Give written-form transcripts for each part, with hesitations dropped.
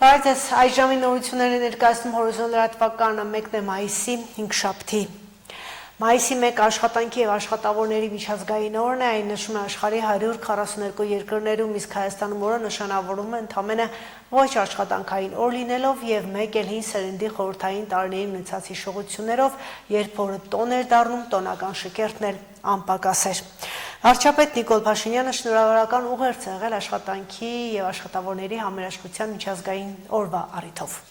Բայց այս ժամի նորությունները ներկայացնում հորիզոն լրատվականը 1 մայիսի 5-շաբթի։ Մայիսի 1 աշխատանքի և աշխատավորների միջազգային օրն է, այն նշում է աշխարհի 142 երկրներում, իսկ Հայաստանում օրը նշանավորում է ընդամենը ոչ աշխատանքային օր լինելով և մեկ էլ հին սերնդի խորհրդային տարիներին ունեցած հիշողություններով, երբ օրը տոն էր դառնում, տոնական շքերթն էլ անպակաս էր։ Վարչապետ Նիկոլ Փաշինյանը շնորհավորական ուղերձ է եղել աշխատանքի և աշխատավորների համերաշխության միջազգային օրվա առիթով։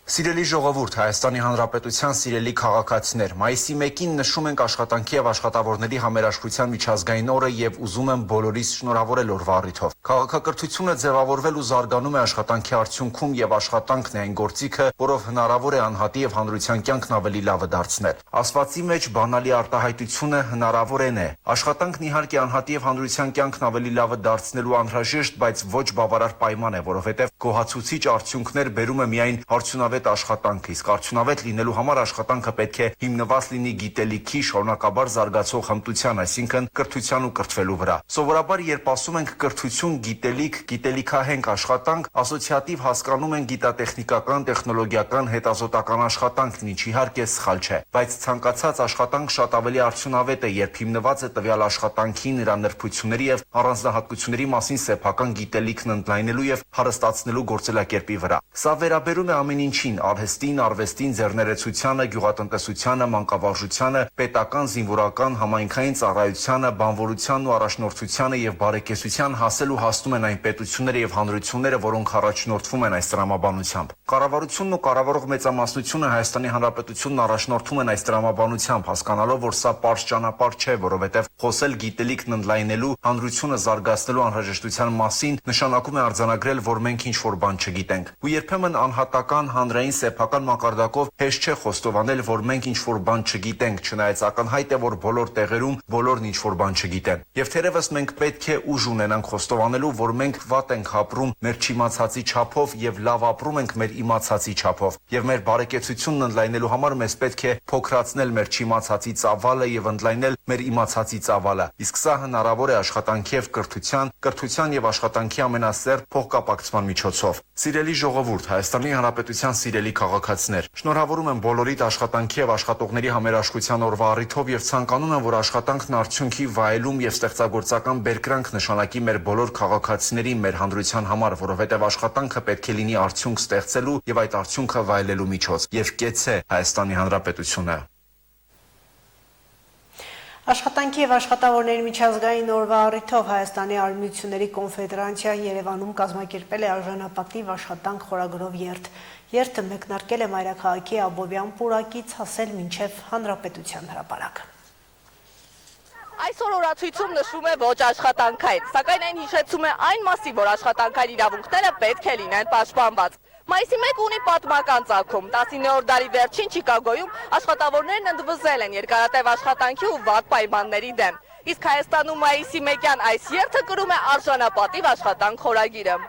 Սիրելի ժողովուրդ, Հայաստանի Հանրապետության սիրելի քաղաքացիներ, մայիսի 1-ին նշում ենք աշխատանքի և աշխատավորների համերաշխության միջազգային օրը և ուզում եմ բոլորիս շնորհավորել օրվա առիթով։ Քաղաքակրթությունը ձևավորվել ու զարգանում է աշխատանքի արդյունքում և աշխատանքն է այն գործիքը, որով հնարավոր է անհատի և հանրության կյանքն ավելի լավը դարձնել։ Ասվածի մեջ բանալի արտահայտությունը հնարավորեն է։ Աշխատանքն իհարկե անհատի և հանրության կյանքն ավելի լավը դարձնելու անհրաժեշտ, բայց ոչ բավարար պայման է, որովհետև գոհացուցիչ արդյունքներ բերում է միայն արդյունավետ աշխատանքը, իսկ արդյունավետ լինելու համար աշխատանքը պետք է հիմնված լինի գիտելիքի շարունակաբար զարգացող հմտության, այսինքն կրթության ու կրթվելու վրա։ Սովորաբար, երբ ասում ենք կրթություն, գիտելիք, գիտելիքահենք աշխատանք, ասոցիատիվ հասկանում են գիտատեխնիկական, տեխնոլոգիական, հետազոտական աշխատանքն, ինչ իհարկե սխալ չէ, բայց ցանկացած աշխատանք շատ ավելի արդյունավետ է, երբ հիմնված է տվյալ աշխատանքի, նրա նրբությունների և առանձնահատկությունների մասին սեփական գիտելիքն ընդլայնելու և հարստացնելու գործելակերպի վրա։ Սա վերաբերում է ամեն ինչին՝ արհեստին, արվեստին, ձեռներեցությանը, գյուղատնտեսությանը, մանկավարժությանը, պետական, զինվորական, համայնքային ծառայությանը, բանվորությանն ու առաջնորդությանը և բարեկեցության հասել ու հասնում են այն պետությունները և հանրությունները, որոնք առաջնորդվում են այս տրամաբանությամբ։ Կառավարությունն ու կառավարող մեծամասնությունը Հայաստանի Հանրապետությունն առաջնորդվում են այս տրամաբանությամբ, հասկանալով, որ սա պարզ ճանապարհ չէ, որովհետև խոսել գիտելիքն ընդլայնելու, հանրությունը զարգացնելու անհրաժեշտության մասին նշանակում է արձանագրել, որ մենք ինչ-որ բան չգիտենք։ Ու երբեմն անհատական, հանրային, սեփական մակարդակով հեշտ չէ խոստովանել, որ մենք ինչ-որ բան չգիտենք, չնայած ակնհայտ է, որ բոլոր տեղերում բոլորն ինչ-որ բան չգիտեն։ Եվ թերևս մենք պետք է ուժ ունենանք խոստովանելու, որ մենք վատ ենք ապրում մեր չիմացածի չափով և լավ ապրում ենք մեր իմացածի չափով։ Եվ մեր բարեկեցությունն ընդլայնելու համար մեզ պետք է փոքրացնել մեր չիմացածի ծավալը և ընդլայնել մեր իմացածի ծավալը։ Իսկ սա հնարավոր է աշխատանքի և կրթության և աշխատանքի ամենասերտ փոխկապակցման միջոցով։ Սիրելի ժողովուրդ, Հայաստանի Հանրապետության սիրելի քաղաքացիներ, շնորհավորում եմ բոլորիդ աշխատանքի և աշխատողների համերաշխության օրվա առիթով և ցանկանում եմ, որ աշխատանքն արդյունքի վայելում և ստեղծագործական բերկրանք նշանակի մեր բոլոր քաղաքացիների, մեր հանրության համար, որովհետև աշխատանքը պետք է լինի արդյունք ստեղծելու և այդ արդյունքը վայելելու միջոց։ Եվ կեցցե Հայաստանի Հանրապետությունը։ Աշխատանքի և աշխատավորների միջազգային օրվա առիթով Հայաստանի Արհմիությունների կոնֆեդերացիան Երևանում կազմակերպել է արժանապատիվ աշխատանք խորագրով երթ։ Երթը մեկնարկել է մայրաքաղաքի Աբովյան պուրակից հասել մինչև Հանրապետության հրապարակ։ Այսօր օրացույցում նշվում է ոչ աշխատանքային, սակայն այն հիշեցում է այն մասին, որ աշխատանքային իրավունքները պետք է լինեն պաշտպանված։ Մայիսի 1 ունի պատմական ծագում։ 19-րդ դարի վերջին Չիկագոյում աշխատավորներն ընդվզել են երկարատև աշխատանքի ու վատ պայմանների դեմ։ Իսկ Հայաստանում մայիսի 1-յան այս երթը կրում է արժանապատիվ աշխատանք խորագիրը։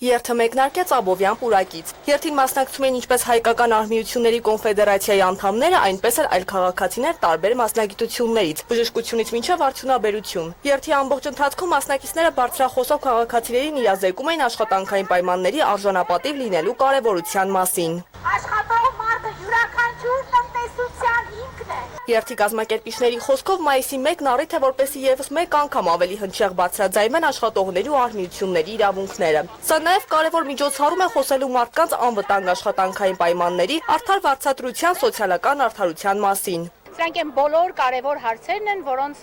Երթը մեկնարկեց Աբովյան պուրակից։ Երթին մասնակցում են ինչպես Հայկական Արհմիությունների կոնֆեդերացիայի անդամները, այնպես էլ այլ քաղաքացիներ տարբեր մասնագիտություններից, բժշկությունից մինչև արդյունաբերություն։ Երթի ամբողջ ընթացքում մասնակիցները բարձրախոսով քաղաքացիներին իրազեկում էին աշխատանքային պայմանների արժանապատիվ լինելու կարևորության մասին։ Աշխատող մարդը յուրաքանչյուր տնտեսության հիմքն է։ Երթի կազմակերպիչների խոսքով մայիսի 1-ն առիթ է, որպեսզի ևս մեկ անգամ ավելի հնչեղ բարձրաձայնվեն աշխատողների ու արհմիությունների իրավունքները։ Սա նաև կարևոր միջոցառում է խոսելու մարդկանց անվտանգ աշխատանքային պայմանների, արդար վարձատրության, սոցիալական արդարության մասին։ Սրանք են բոլոր կարևոր հարցերն են, որոնց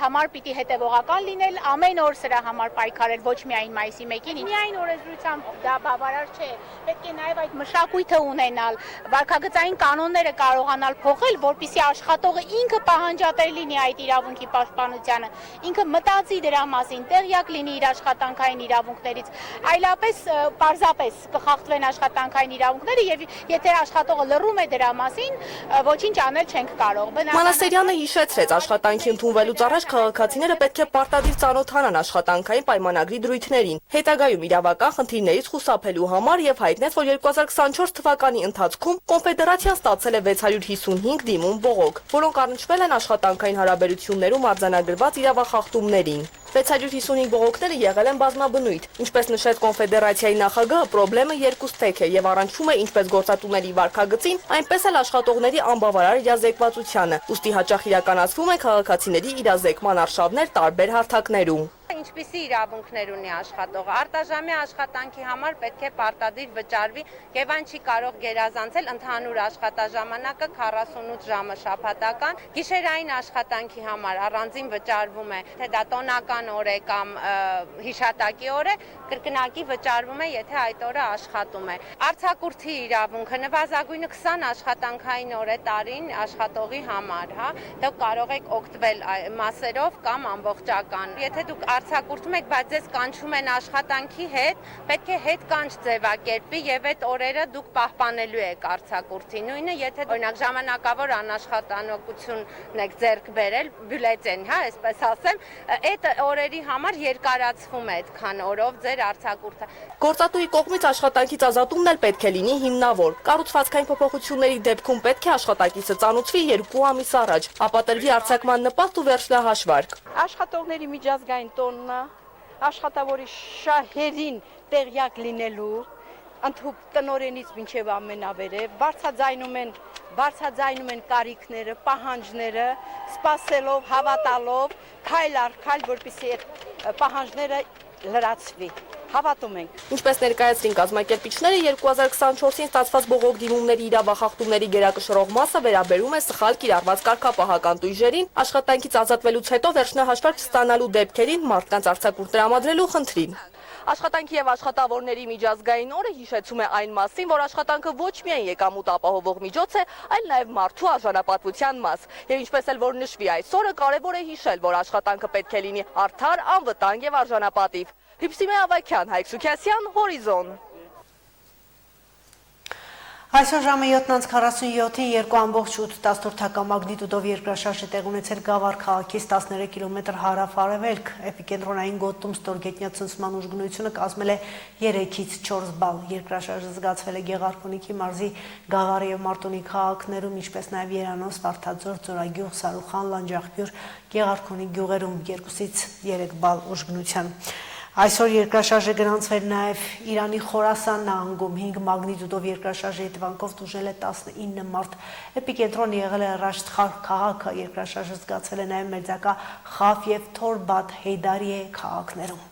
համար պիտի հետևողական լինել, ամեն օր սրա համար պայքարել, ոչ միայն մայիսի 1-ին, միայն օրենսդրությամբ դա բավարար չէ, պետք է նաև այդ մշակույթը ունենալ, վարքագծային կանոնները կարողանալ փոխել, որպեսզի աշխատողը ինքը պահանջատեր լինի այդ իրավունքի պաշտպանությանը, ինքը մտածի դրա մասին, տեղյակ լինի իր աշխատանքային իրավունքներից, այլապես պարզապես կխախտվեն աշխատանքային իրավունքները եւ եթե աշխատողը լռում է դրա մասին, ոչինչ անել չենք կարող։ Մանասերյանը հիշեցրեց, աշխատանքի ընդունվելուց առաջ քաղաքացիները պետք է պարտադիր ծանոթանան աշխատանքային պայմանագրի դրույթներին, հետագայում իրավական խնդիրներից խուսափելու համար եւ հայտնեց, որ 2024 թվականի ընթացքում կոնֆեդերացիան ստացել է 655 դիմում բողոք, որոնք առնչվել են աշխատանքային հարաբերություններում արձանագրված իրավախախտումներին։ 655 բողոքները եղել են բազմաբնույթ։ Ինչպես նշեց կոնֆեդերացիայի նախագահը, պրոբլեմը երկուստեք է եւ առնչվում է ինչպես գործատուների վարքագծին, այնպես էլ աշխատողների անբավարար իրազեկվածությանը։ Ուստի հաճախ իրականացվում է քաղաքացիների իրազեկման արշավներ տարբեր հարթակներում։ Ինչպիսի իրավունքներ ունի աշխատողը, արտաժամյա աշխատանքի համար պետք է պարտադիր վճարվի եւ այն չի կարող գերազանցել ընդհանուր աշխատաժամանակը 48 ժամը շաբաթական, գիշերային աշխատանքի համար առանձին վճարվում է, թե դա տոնական օր է կամ հիշատակի օր է, կրկնակի վճարվում է, եթե այդ օրը աշխատում է։ Արձակուրդի իրավունքը նվազագույնը 20 աշխատանքային օր է տարին աշխատողի համար, հա, դուք կարող եք օգտվել մասերով կամ ամբողջական։ Եթե դուք արձակուրդում եք, բայց ձեզ կանչում են աշխատանքի հետ, պետք է հետ կանչ ձևակերպի եւ այդ օրերը դուք պահպանելու եք արձակուրդի։ Նույնը, եթե օրինակ ժամանակավոր անաշխատանքություն եք ձեռք բերել, բյուլետեն, հա, այսպես ասեմ, այդ օրերի համար երկարացվում է այդքան օրով ձեր արձակուրդը։ Գործատուի կողմից աշխատանքից ազատումն էլ պետք է լինի հիմնավոր։ Կառուցվածքային փոփոխությունների դեպքում պետք է աշխատակիցը ծանոթվի 2 ամիս առաջ, ապա տրվի արձակման նպաստ ու վերջնահաշվարկ։ Աշխատողների միջազգային տոննա, աշխատավորի շահերին տեղյակ լինելու, ընդհուպ տնօրենից մինչև ամենավերև, բարձրաձայնում են կարիքները, պահանջները, սպասելով, հավատալով, քայլ առ քայլ, որպեսզի այդ պահանջները լրացվի։ Հավատում ենք։ Ինչպես ներկայացրին կազմակերպիչները, 2024-ին ստացված բողոք դիմումների իրավախախտումների գերակշռող մասը վերաբերում է սխալ կիրառված կարգապահական տույժերին, աշխատանքից ազատվելուց հետո վերջնահաշվարկ չստանալու դեպքերին, մարդկանց արձակուրդ տրամադրելու խնդրին։ Աշխատանքի եւ աշխատավորների միջազգային օրը հիշեցում է այն մասին, որ աշխատանքը ոչ միայն եկամուտ ապահովող միջոց է, այլ նաեւ մարդու արժանապատվության մաս։ Եվ ինչպես էլ որ նշվի այս օրը, կարևոր է հիշել, որ աշխատանքը պետք է լինի արդար, անվտանգ եւ արժանապատիվ։ Հիփսիմե Ավակյան, Հայկ Սուքիասյան, Հորիզոն։ Այսօր ժամը 7:47-ին 2.8 մագնիտուդով երկրաշարժ է տեղի ունեցել Գավառ քաղաքից 13 կիլոմետր հարավ-արևելք։ Էպիկենտրոնային գոտում ստորգետնյա ցնցման ուժգնությունը կազմել է 3-ից 4 բալ։ Երկրաշարժը զգացվել է Գեղարքունիքի մարզի Գավառ եւ Մարտունի քաղաքներում, ինչպես նաեւ Երանոց, Վարդաձոր, Ձորագյուղ, Սարուխան, Լանջախբյուր, Գեղարքունիք գյուղերում 2-ից 3 բալ ուժգնության։ Այսօր երկրաշարժը գրանցվել նաև Իրանի Խորասան նահանգում 5 մագնիտուդով երկրաշարժի հետևանքով տուժել է 19 մարդ։ Էպիկենտրոնը եղել է Ռաշտ քաղաքը, երկրաշարժը զգացվել է նաև Մեծակա, Խաֆ եւ Թորբատ Հեյդարիե քաղաքներում։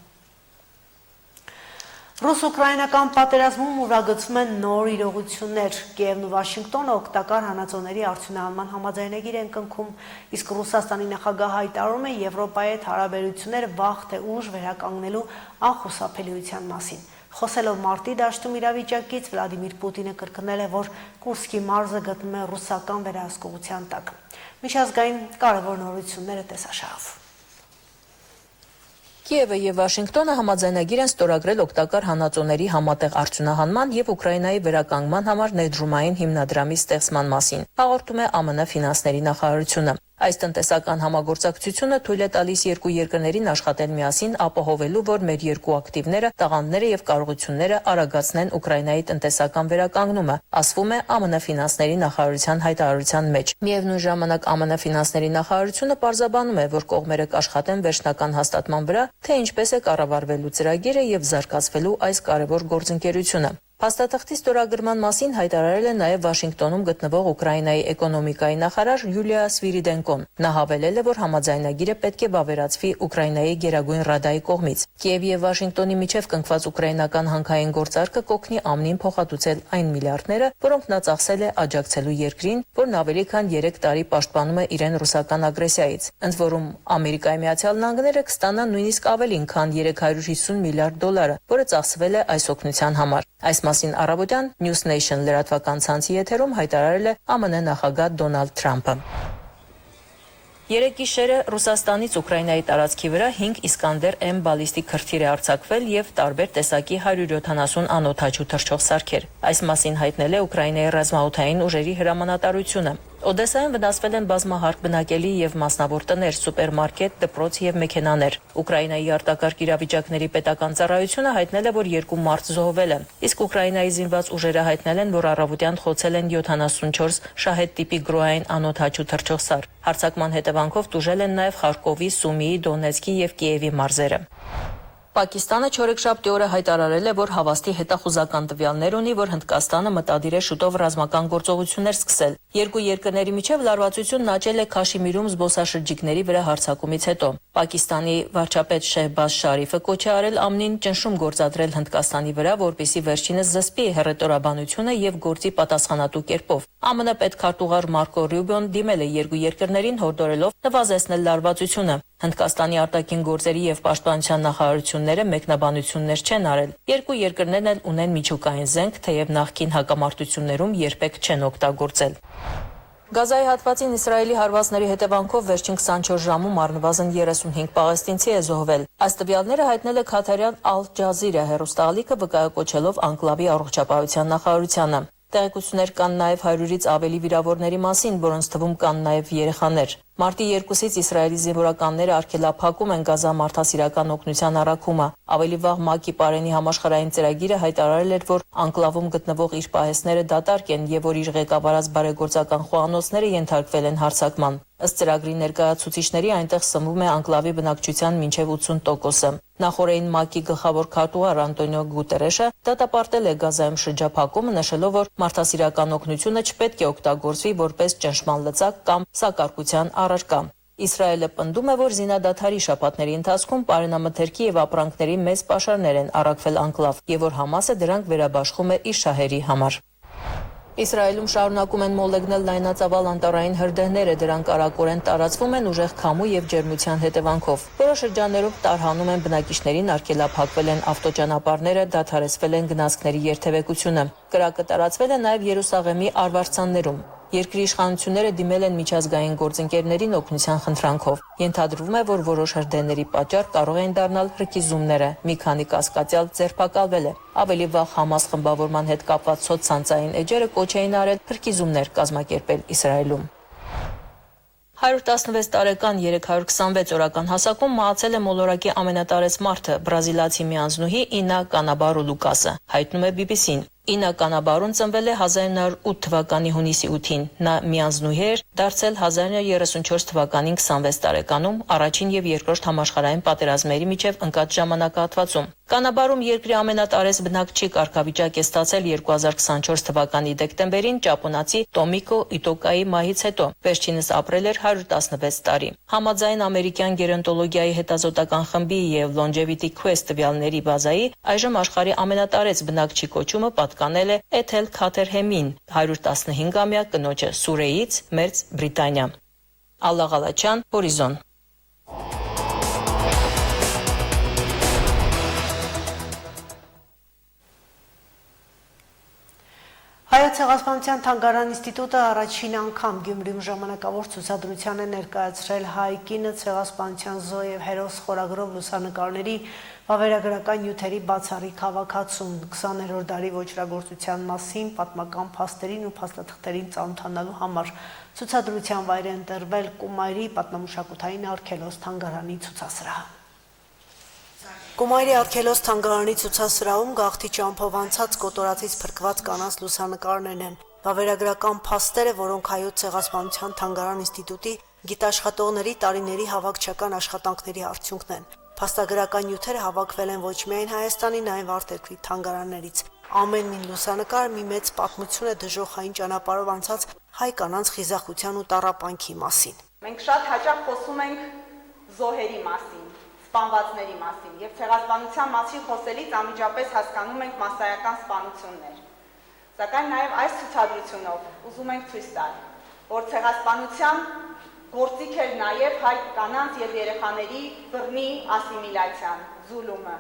Ռուս-ուկրաինական պատերազմում ուրվագծվում են նոր իրողություններ։ Կիևն ու Վաշինգտոնը օգտակար հանածոների արդյունահանման համաձայնագիր են կնքում, իսկ Ռուսաստանի նախագահը հայտարարում է Եվրոպայի հետ հարաբերությունները վաղ թե ուշ վերականգնելու անխուսափելիության մասին։ Խոսելով մարտի դաշտում իրավիճակից, Վլադիմիր Պուտինը կրկնել է, որ Կուրսկի մարզը գտնվում է ռուսական վերահսկողության տակ։ Միջազգային կարևոր նորությունները տեսաշարով։ Կիևը եւ Վաշինգտոնը համաձայնագիր են ստորագրել օգտակար հանածոների համատեղ արդյունահանման եւ Ուկրաինայի վերականգնման համար ներդրումային հիմնադրամի ստեղծման մասին, հաղորդում է ԱՄՆ ֆինանսների նախարարությունը։ Այս տնտեսական համագործակցությունը թույլ է տալիս երկու երկրներին աշխատել միասին, ապահովելու, որ մեր երկու ակտիվները, տաղանդները եւ կարողությունները արագացնեն Ուկրաինայի տնտեսական վերականգնումը, ասվում է ԱՄՆ ֆինանսների նախարարության հայտարարության մեջ։ Միևնույն ժամանակ ԱՄՆ ֆինանսների նախարարությունը պարզաբանում է, որ կողմերը կաշխատեն վերջնական հաստատման վրա, թե ինչպես է կառավարվելու ծրագիրը եւ զարգացվելու այս կարևոր գործընկերությունը։ Փաստաթղթի ստորագրման մասին հայտարարել է նաև Վաշինգտոնում գտնվող Ուկրաինայի էկոնոմիկայի նախարար Յուլիա Սվիրիդենկոն։ Նա հավելել է, որ համաձայնագիրը պետք է վավերացվի Ուկրաինայի Գերագույն Ռադայի կողմից։ Կիևի եւ Վաշինգտոնի միջև կնքված ուկրաինական հանքային գործարքը կօգնի ԱՄՆ-ին փոխհատուցել այն միլիարդները, որոնք նա ծախսել է աջակցելու երկրին, որն ավելի քան 3 տարի պաշտպանում է իրեն ռուսական ագրեսիայից։ Ընդ որում Ամերիկայի Միացյալ Նահանգները կստանա նույնիսկ ավելին, քան 350 միլիարդ դոլարը, որը ծախսվել է այս օգնության համար։ Այս մասին առավոտյան News Nation լրատվական ցանցի եթերում հայտարարել է ԱՄՆ նախագահ Դոնալդ Թրամփը։ Երեկ գիշերը Ռուսաստանից Ուկրաինայի տարածքի վրա 5 Իսկանդեր M բալիստիկ քրթիր է արձակվել եւ տարբեր տեսակի 170 անօդաչու թռչող սարքեր։ Այս մասին հայտնել է Ուկրաինայի ռազմաօդային ուժերի հրամանատարությունը։ Օդեսայում վնասվել են բազմահարկ բնակելի եւ մասնավոր տներ, սուպերմարկետ, դպրոց եւ մեքենաներ։ Ուկրաինայի արտակարգ իրավիճակների պետական ծառայությունը հայտնել է, որ 2 մարդ զոհվել է։ Իսկ Ուկրաինայի զինված ուժերը հայտնել են, որ առավոտյան խոցել են 74 շահեդ տիպի գրոային անոթ հաչու թռչող սար։ Հարձակման հետևանքով տուժել են նաեւ Խարկովի, Սումիի, Դոնեցկի եւ Կիևի մարզերը։ Պակիստանը չորեքշաբթի օրը հայտարարել է, որ հավաստի հետախուզական տվյալներ ունի, որ Հնդկաստանը մտադիր է շուտով ռազմական գործողություններ սկսել։ Երկու երկրների միջև լարվածությունն աճել է Քաշիմիրում զբոսաշրջիկների վրա հարձակումից հետո։ Պակիստանի վարչապետ Շեհբազ Շարիֆը կոչ է արել ԱՄՆ-ին ճնշում գործադրել Հնդկաստանի վրա, որպեսզի վերջինս զսպի հեռետորաբանությունը եւ գործի պատասխանատու կերպով։ ԱՄՆ պետքարտուղար Մարկո Ռյուբիոն դիմել է երկու երկրներին հորդորելով նվազեցնել լարվածությունը։ Հնդկաստանի արտաքին գործերի եւ պաշտպանության նախարարությունները մեկնաբանություններ չեն արել։ Երկու երկրներն էլ ունեն միջուկային զենք, թեև նախկին հակամարտություններում երբեք չեն օգտագործել։ Գազայի հատվածին Իսրայելի հարվածների հետևանքով վերջին 24 ժամում առնվազն 35 պաղեստինցի է զոհվել։ Այս տվյալները հայտնել է Քաթարյան Ալ Ջազիրա հեռուստաալիքը, վկայակոչելով անկլավի առողջապահության նախարարությանը։ Տեղեկություններ կան նաև 100-ից ավելի վիրավորների մասին, որոնց թվում կան նաև երեխաներ։ Մարտի 2-ից Իսրայելի զինվորականները արգելափակում են Գազա մարդասիրական օգնության առաքումը։ Ավելի վաղ ՄԱԿ-ի Պարենի համաշխարհային ծրագիրը հայտարարել էր, որ անկլավում գտնվող իր պահեստները դատարկ են եւ որ իր ղեկավարած բարեգործական խոհանոցները ենթարկվել են հարձակման։ Ըստ ծրագրի ներկայացուցիչների այնտեղ սնվում է անկլավի բնակչության մինչև 80%-ը։ Նախորդին ՄԱԿ-ի գլխավոր քարտուղար Անտոնիո Գուտերեշը դատապարտել է Գազայում շրջափակումը, նշելով, որ մարդասիրական օգնությունը չպետք է օգտագործվի որպես ճնշման լծակ կամ սակարկության առարկա։ Իսրայելը պնդում է, որ զինադադարի շաբաթների ընթացքում պարենամթերքի եւ ապրանքների մեծ պաշարներ են առաքվել անկլավ եւ որ Համասը դրանք վերաբաշխում է իր շահերի համար։ Իսրայելում շարունակում են մոլեգնել լայնածավալ անտառային հրդեհները, դրանք արագորեն տարածվում են ուժեղ քամու եւ ջերմության հետևանքով։ Որոշ շրջաններում տարհանում են բնակիչներին, արգելափակվել են ավտոճանապարհները, դադարեցվել են գնացքների երթևեկությունը։ Կրակը տարածվել է նաեւ Երուսաղեմի արվարձաններում։ Երկրի իշխանությունները դիմել են միջազգային գործընկերներին օգնության խնդրանքով։ Ենթադրվում է, որ որոշ հրդեհների պատճառ կարող են դառնալ հրկիզումները։ Մի քանի կասկածյալ ձերբակալվել է։ Ավելի վաղ Համաս խմբավորման հետ կապված սոցցանցային էջերը կոչ էին արել հրկիզումներ կազմակերպել Իսրայելում։ 116 տարեկան 326 օրական հասակում մահացել է մոլորակի ամենատարեց մարդը, բրազիլացի միանձնուհի Ինա Կանաբարո Լուկասը, հայտնում է BBC-ն։ Ինա Կանաբարոն ծնվել է 1908 թվականի հունիսի 8-ին։ Նա միանձնուհի էր դարձել 1934 թվականին 26 տարեկանում առաջին եւ երկրորդ համաշխարհային պատերազմների միջև ընկած ժամանակահատվածում։ Կանաբարում երկրի ամենատարեց բնակչի կարգավիճակ է ստացել 2024 թվականի դեկտեմբերին ճապոնացի Տոմիկո Իտոկայի մահից հետո։ Վերջինս ապրել էր 116 տարի։ Համաձայն ամերիկյան գերոնտոլոգիայի հետազոտական խմբի եւ Longevity Quest տվյալների բազայի այժմ աշխարհի ամենատարեց բնակչի կոչումը պատկանել է Էթել Քաթերհեմին, 115-ամյա կնոջը Սուրեից, Մերձ Բրիտանիա։ Ալլա Ղալաչյան, Հորիզոն։ Հայոց ցեղասպանության թանգարան ինստիտուտը առաջին անգամ Գյումրիում ժամանակավոր ցուցադրության է ներկայացրել հայ կինը ցեղասպանության զոհ եւ հերոս խորագրով լուսանկարների վավերագրական նյութերի բացառիկ հավաքածուն 20-րդ դարի ոճրագործության մասին պատմական փաստերին ու փաստաթղթերին ծանոթանալու համար ցուցադրության վայր է ընտրվել Կումայրի պատմամշակութային արգելոց թանգարանի ցուցասրահը։ Կումայրի արգելոց թանգարանի ցուցասրահում գաղթի ճամփով անցած կոտորածից փրկված կանանց լուսանկարներն են։ Վավերագրական փաստերը, որոնք հայոց ցեղասպանության թանգարան ինստիտուտի գիտաշխատողների տարիների հավաքչական աշխատանքների արդյունքն են։ Փաստագրական նյութերը հավաքվել են ոչ միայն Հայաստանի, նաև արտերկրի թանգարաններից։ Ամեն մի լուսանկար մի մեծ պատմություն է դժոխային ճանապարհով անցած հայ կանանց խիզախության ու տառապանքի մասին։ Մենք շատ հաճախ խոսում ենք զոհերի մասին, սպանվածների մասին եւ ցեղասպանության մասին խոսելիս անմիջապես հասկանում ենք մասսայական սպանություններ։ Սակայն նաեւ այս ցուցադրությունով ուզում ենք ցույց տալ, որ ցեղասպանության գործիք էր նաեւ հայ կանանց եւ երեխաների բռնի ասիմիլյացիան, զուլումը։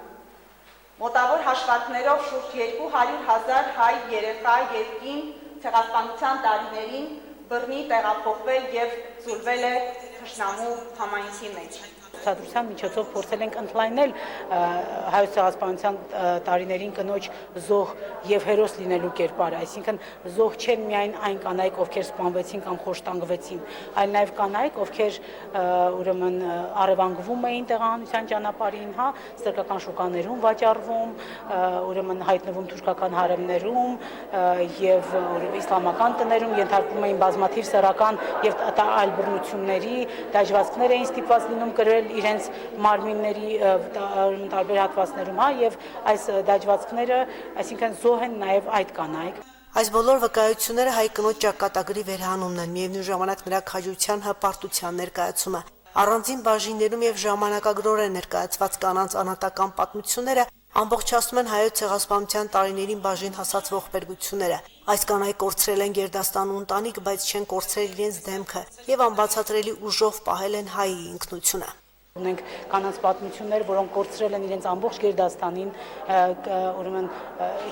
Մոտավոր հաշվարկներով շուրջ 200,000 հայ երեխա եւ կին ցեղասպանության տարիներին բռնի տեղափոխվել եւ զուլվել է թշնամու համայնքի մեջ։ ցուցադրության միջոցով փորձել ենք ընդլայնել հայոց ցեղասպանության տարիներին կնոջ զոհ եւ հերոս լինելու կերպարը, այսինքն զոհ չեն միայն այն կանայք, ովքեր սպանվեցին կամ խոշտանգվեցին, այլ նաեւ կանայք, ովքեր ուրեմն առևանգվում էին տեղահանության ճանապարհին, հա, ստրկական շուկաներում վաճառվում, ուրեմն հայտնվում թուրքական հարեմներում եւ իսլամական տներում ենթարկվում էին բազմաթիվ սեռական եւ այլ բռնությունների, դաջվածքներ էին ստիպված լինում կրել իրենց մարմինների տարբեր հատվածներում, հա, եւ այս դաջվածքները, այսինքն զոհ են նաեւ այդ կանայք։ Այս բոլոր վկայությունները հայ կնոջ ճակատագրի վերհանումն են, միևնույն ժամանակ նրա քաջության հպարտության ներկայացումը։ Առանձին բաժիններում եւ ժամանակագրորեն ներկայացված կանանց անհատական պատմությունները ամբողջացնում են հայոց ցեղասպանության տարիներին բաժին հասած ողբերգությունները։ Այս կանայք կորցրել են գերդաստան ու ընտանիք, բայց չեն կորցրել իրենց դեմքը եւ անբացատրելի ուժով պահել են հայի ինքնությունը։ Ունենք կանանց պատմություններ, որոնք կորցրել են իրենց ամբողջ գերդաստանին, ուրեմն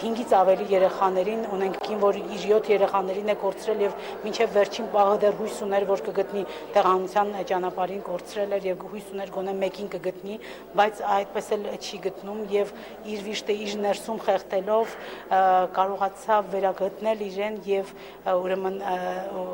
5-ից ավելի երեխաներին, ունենք կին, որ իր 7 երեխաներին է կորցրել եւ մինչեւ վերջին պահը դեռ հույս ուներ, որ կգտնի տեղահանության ճանապարհին կորցրել էր եւ հույս ուներ գոնե մեկին կգտնի, բայց այդպես էլ չի գտնում եւ իր վիշտը իր ներսում խեղդելով կարողացավ վերագտնել իրեն եւ ուրեմն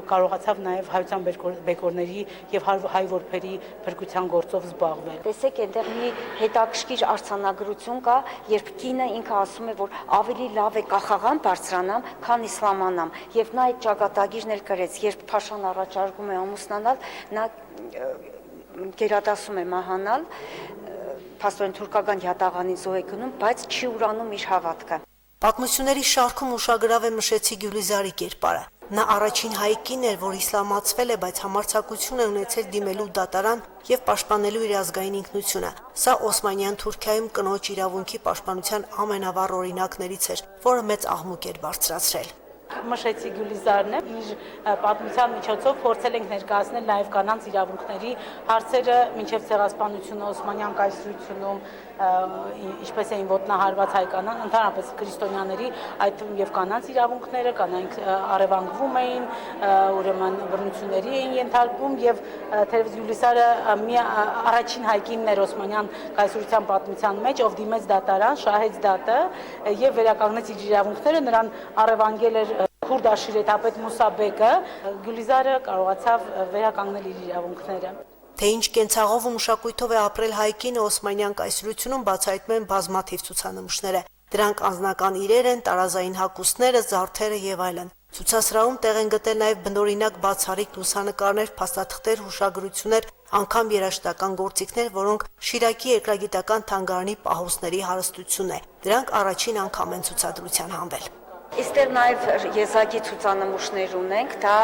կարողացավ նաեւ հայության բեկորների եւ հայ որբերի փրկության գործով Տեսեք, այնտեղ մի հետաքրքիր արձանագրություն կա, երբ կինը ինքը ասում է, որ ավելի լավ է կախաղան բարձրանամ, քան իսլամանամ, եւ նա այդ ճակատագիրն էլ կրեց, երբ Փաշան առաջարկում է ամուսնանալ, նա գերադասում է մահանալ, փաստորեն թուրքական յատաղանին զոհ է գնում, բայց չի ուրանում իր հավատքը։ Պատմությունների շարքում ուշագրավ է Մշեցի Գյուլիզարի կերպարը։ Նա առաջին հայ կին էր, որ իսլամացվել է, բայց համարձակություն է ունեցել դիմելու դատարան եւ պաշտպանելու իր ազգային ինքնությունը։ Սա Օսմանյան Թուրքիայում կնոջ իրավունքի պաշտպանության ամենավառ օրինակներից էր, որը մեծ աղմուկ էր բարձրացրել։ Մշեցի Գյուլիզարն է, իր պատմության միջոցով փորձել ենք ներկայացնել նաև կանանց իրավունքների հարցերը մինչև ցեղասպանությունը Օսմանյան կայսրությունում, ինչպես էին ոտնահարված հայ կանանց, ընդհանրապես քրիստոնյաների, այդ եւ կանանց իրավունքները, կանայք առևանգվում էին, ուրեմն բռնությունների էին ենթարկվում եւ թերևս Գյուլիզարը մի առաջին հայ կինն էր Օսմանյան կայսրության պատմության մեջ, ով դիմեց դատարան, շահեց դատը եւ վերականգնեց իր իրավունքները, նրան առևանգել էր քուրդ աշիրետապետ Մուսաբեկը, Գյուլիզարը կարողացավ վերականգնել իր իրավունքները։ Թե ինչ կենցաղով ու մշակույթով է ապրել հայ կինը Օսմանյան կայսրությունում բացահայտում են բազմաթիվ ցուցանմուշները։ Դրանք անձնական իրեր են, տարազային հագուստները, զարդերը եւ այլն։ Ցուցասրահում տեղ են գտել նաեւ բնօրինակ բացառիկ լուսանկարներ, փաստաթղթեր, հուշագրություններ, անգամ երաժշտական գործիքներ, որոնք Շիրակի երկրագիտական թանգարանի պահոստների հարստությունն է։ Դրանք առաջին անգամ են ցուցադրության հանվել։ Այստեղ նաև եզակի ցուցանմուշներ ունենք, դա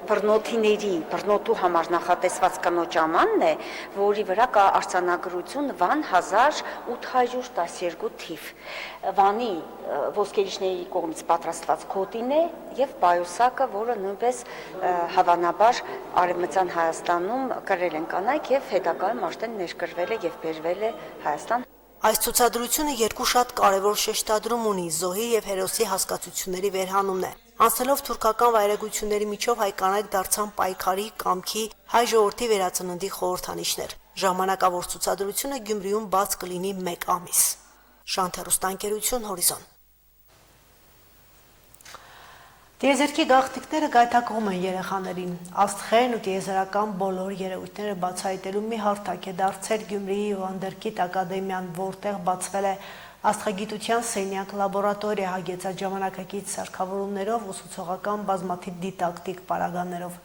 բռնոտու համար նախատեսված կնոջ ամանն է, որի վրա կա արձանագրություն Վան 1812 թիվ։ Վանի ոսկերիչների կողմից պատրաստված գոտին է եւ պայուսակը, որը նույնպես հավանաբար Արևմտյան Հայաստանում կրել են կանայք եւ հետագայում արդեն ներկրվել է եւ բերվել է Հայաստան։ Այս ցուցադրությունը երկու շատ կարևոր շեշտադրում ունի՝ զոհի եւ հերոսի հասկացությունների վերհանումն է։ Անցնելով թուրքական վայրեգությունների միջով հայ կանայք դարձան պայքարի, կամքի, հայ ժողովրդի վերածննդի խորհրդանիշներ։ Ժամանակավոր ցուցադրությունը Գյումրիում բաց կլինի 1 ամիս։ Շանթերուստանկերություն Հորիզոն։ Տիեզերքի գաղտնիքները գայթակղում են երեխաներին։ Աստղերն ու տիեզերական բոլոր երևույթները բացահայտելու մի հարթակ է դարձել Գյումրիի Հովանդերկիտ ակադեմիան, որտեղ բացվել է աստղագիտության սենյակ լաբորատորիա հագեցած ժամանակակից սարքավորումներով, ուսուցողական բազմաթիվ դիդակտիկ պարագաներով։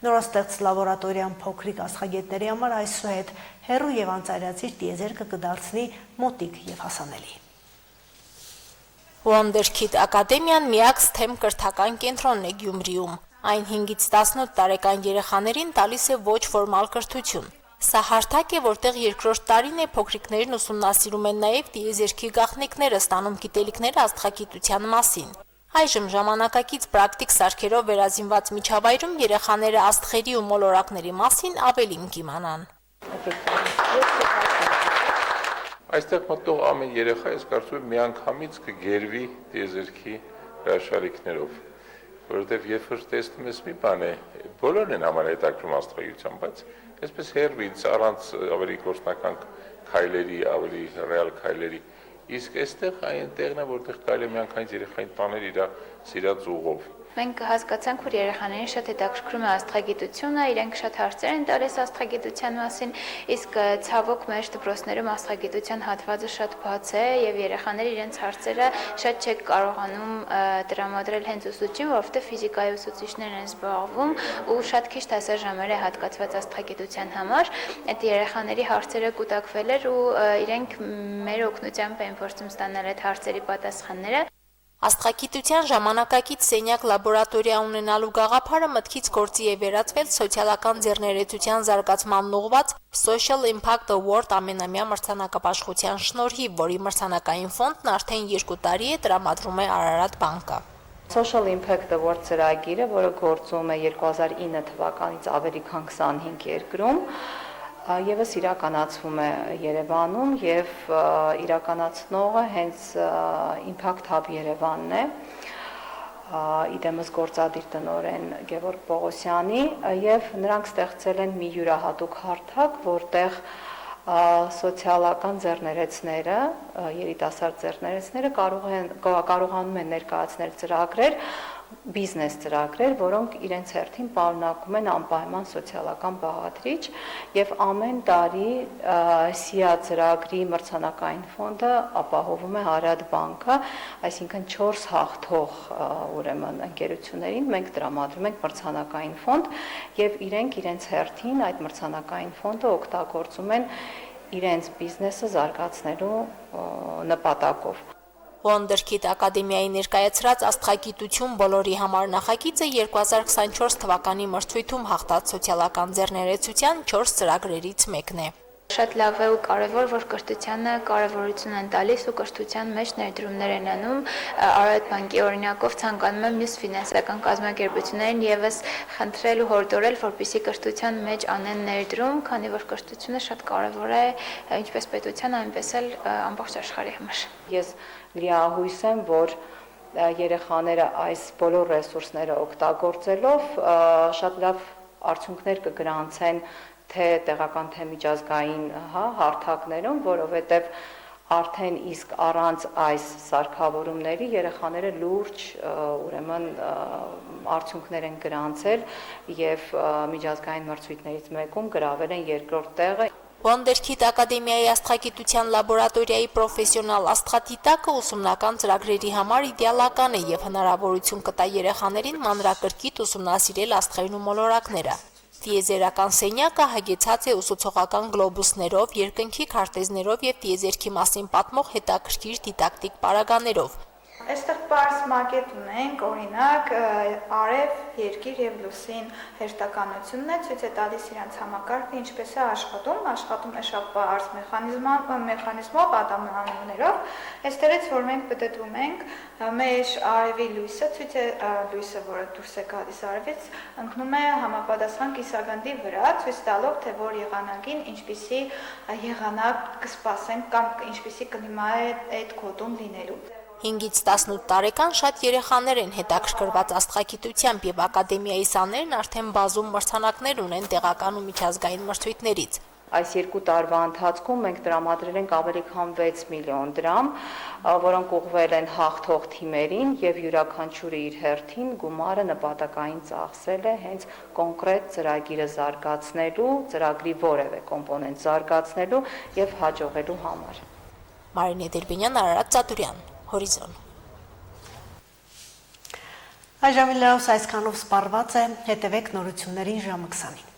Նորաստեղծ լաբորատորիան փոքրիկ աստղագետների համար այսուհետ հեռու եւ անծայրածիր տիեզերքը կդարձնի մոտիկ եւ հասանելի։ Հովանդերկիտ ակադեմիան միակ STEM կրթական կենտրոնն է Գյումրիում։ Այն 5-ից 18 տարեկան երեխաներին տալիս է ոչ ֆորմալ կրթություն։ Սա հարթակ է, որտեղ երկրորդ տարին է փոքրիկներն ուսումնասիրում են նաև տիեզերքի գաղտնիքները, ստանում գիտելիքներ աստղագիտության մասին։ Այժմ ժամանակակից պրակտիկ սարքերով վերազինված միջավայրում երեխաները աստղերի ու մոլորակների մասին ավելին կիմանան։ Այստեղ մտնող ամեն երեխա, ես կարծում եմ, միանգամից կգերվի տիեզերքի հրաշալիքներով, որովհետև երբ որ տեսնում ես մի բան է, բոլորն են համարհետաքրում աստղագիտության, բայց այսպես հերվից առանց ավելի գործնական քայլերի, ավելի ռեալ քայլերի։ Իսկ այստեղ այն տեղն է, որտեղ կարելի է միանգամից երեխային տանել իր սիրած ուղով։ Մենք հասկացանք, որ երեխաներին շատ հետաքրքրում է աստղագիտությունը, իրենք շատ հարցեր են տալիս աստղագիտության մասին, իսկ ցավոք մեր դպրոցներում աստղագիտության հատվածը շատ բաց է եւ երեխաները իրենց հարցերը շատ չեն կարողանում տրամադրել հենց ուսուցչին, որովհետեւ ֆիզիկայի ուսուցիչներն են զբաղվում ու շատ քիչ դասաժամեր է հատկացված աստղագիտության համար։ Այդ երեխաների հարցերը կուտակվել էր ու իրենք մեր օգնությամբ են փորձում ստանալ այդ հարցերի պատասխանները։ Աստղագիտության ժամանակակից սենյակ լաբորատորիա ունենալու գաղափարը մտքից գործի է վերածվել սոցիալական ձեռներեցության զարգացմանն ուղղված Social Impact Award ամենամյա մրցանակապաշխության շնորհիվ, որի մրցանակային ֆոնդն արդեն 2 տարի է տրամադրում է Արարատ բանկը։ Social Impact Award ծրագիրը, որը գործում է 2009 թվականից ավելի քան 25 երկրում, Եվս իրականացվում է Երևանում եւ իրականացնողը հենց Impact Hub Երևանն է, իդեմս գործադիր տնօրեն Գևորգ Պողոսյանի եւ նրանք ստեղծել են մի յուրահատուկ հարթակ, որտեղ սոցիալական ձեռներեցները, երիտասարդ ձեռներեցները կարողանում են ներկայացնել ծրագրեր, բիզնես ծրագրեր, որոնք իրենց հերթին պարունակում են անպայման սոցիալական բաղադրիչ եւ ամեն տարի SIA ծրագրի մրցանակային ֆոնդը ապահովում է Արարատ բանկը, այսինքն 4 հաղթող ուրեմն ընկերություններին մենք տրամադրում ենք մրցանակային ֆոնդ եւ իրենք իրենց հերթին այդ մրցանակային ֆոնդը օգտագործում են իրենց բիզնեսը զարգացնելու նպատակով։ Wonderkid ակադեմիայի ներկայացրած աստղագիտություն բոլորի համար նախագիծը 2024 թվականի մրցույթում հաղթած սոցիալական ձեռներեցության 4 ծրագրերից մեկն է։ Շատ լավ է ու կարևոր, որ կրթությանը կարևորություն են տալիս ու կրթության մեջ ներդրումներ են անում։ Արարատ բանկի օրինակով ցանկանում եմ մյուս ֆինանսական կազմակերպություններին եւս խնդրել ու հորդորել, որպեսզի կրթության մեջ անեն ներդրում, քանի որ կրթությունը շատ կարևոր է ինչպես պետության, այնպես էլ ամբողջ աշխարհի համար։ Ես լիահույս եմ, որ երեխաները այս բոլոր ռեսուրսները օգտագործելով շատ լավ արդյունքներ կգրանցեն թե տեղական թե միջազգային հարթակներում, որովհետև արդեն իսկ առանց այս սարքավորումների երեխաները լուրջ ուրեմն արդյունքներ են գրանցել եւ միջազգային մրցույթներից մեկում գրավել են երկրորդ տեղը։ Wonderkid ակադեմիայի աստղագիտության լաբորատորիայի պրոֆեսիոնալ աստղադիտակը ուսումնական ծրագրերի համար իդեալական է եւ հնարավորություն կտա երեխաներին մանրակրկիտ ուսումնասիրել աստղերն ու մոլորակները։ Տիեզերական սենյակը հագեցած է ուսուցողական գլոբուսներով, երկնքի քարտեզներով եւ տիեզերքի մասին պատմող հետաքրքիր դիդակտիկ պարագաներով։ Այստեղ պարզ մակետ ունենք, օրինակ արև, երկիր եւ լուսին հերթականությունն է, ցույց է տալիս իրենց համակարգը ինչպես է աշխատում է շատ պարզ մեխանիզմով, ատամներով։ Այստեղից որ մենք պատտվում ենք, մեր արևի լույսը, ցույց է լույսը, որը դուրս է գալիս արևից, ընկնում է համապատասխան կիսագնդի վրա, ցույց տալով թե որ եղանակին ինչպիսի եղանակ կսպասենք կամ ինչպիսի կլիմա է այդ գոտում լինելու։ 5-ից 18 տարեկան շատ երեխաներ են հետաքրքրված աստղագիտությամբ եւ ակադեմիայի սաներն արդեն բազում մրցանակներ ունեն տեղական ու միջազգային մրցույթներից։ Այս 2 տարվա ընթացքում մենք տրամադրել ենք ավելի քան 6 միլիոն դրամ, որոնք ուղղվել են հաղթող թիմերին եւ յուրաքանչյուրը իր հերթին գումարը նպատակային ծախսել է հենց կոնկրետ ծրագիրը զարգացնելու, ծրագրի որևէ կոմպոնենտ զարգացնելու եւ հաջողելու համար։ Մարինե Դերբենյան, Արարատ Ծատուրյան, Հորիզոն։ Այժմ լրահոս այսքանով սպառված է, հետևեք նորություններին ժամը 20-ին։